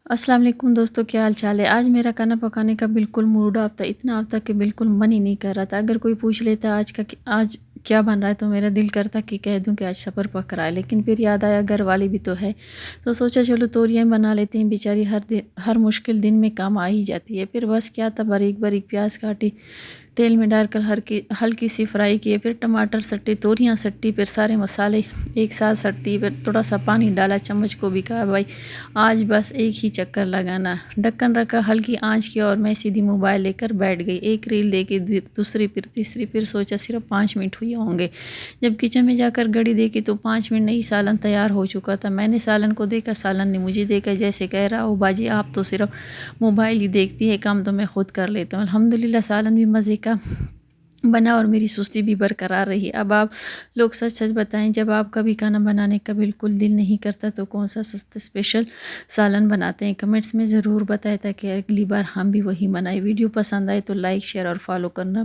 السلام علیکم دوستو، کیا حال چال ہے؟ آج میرا کھانا پکانے کا بالکل موڈ آف تھا، اتنا آف تھا کہ بالکل من ہی نہیں کر رہا تھا۔ اگر کوئی پوچھ لیتا آج کیا بن رہا ہے تو میرا دل کرتا کہ کہہ دوں کہ آج سفر پک رہا ہے، لیکن پھر یاد آیا گھر والی بھی تو ہے، تو سوچا چلو توریاں بنا لیتے ہیں۔ بیچاری ہر مشکل دن میں کام آ ہی جاتی ہے۔ پھر بس کیا تھا، باریک باریک پیاز کاٹی، تیل میں ڈال کر ہلکی سی فرائی کیے، پھر ٹماٹر سٹے، توریاں سٹی، پھر سارے مسالے ایک ساتھ سٹتی، پھر تھوڑا سا پانی ڈالا، چمچ کو بھی کہا بھائی آج بس ایک ہی چکر لگانا، ڈھکن رکھا، ہلکی آنچ کی اور میں سیدھی موبائل لے کر بیٹھ گئی۔ ایک ریل دیکھی، دوسری، پھر تیسری، پھر سوچا صرف 5 منٹ ہوئے ہوں گے۔ جب کچن میں جا کر گھڑی دیکھی تو 5 منٹ نہیں، سالن تیار ہو چکا تھا۔ میں نے سالن کو دیکھا، سالن نے مجھے دیکھا، جیسے کہہ رہا ہو باجی آپ تو صرف موبائل ہی دیکھتی ہے، کام تو میں خود کر لیتا ہوں۔ الحمدللہ سالن بھی مزے کا بنا اور میری سستی بھی برقرار رہی۔ اب آپ لوگ سچ سچ بتائیں، جب آپ کا بھی کھانا بنانے کا بالکل دل نہیں کرتا تو کون سا سستا اسپیشل سالن بناتے ہیں؟ کمنٹس میں ضرور بتائیں تاکہ اگلی بار ہم بھی وہی بنائیں۔ ویڈیو پسند آئے تو لائک، شیئر اور فالو کرنا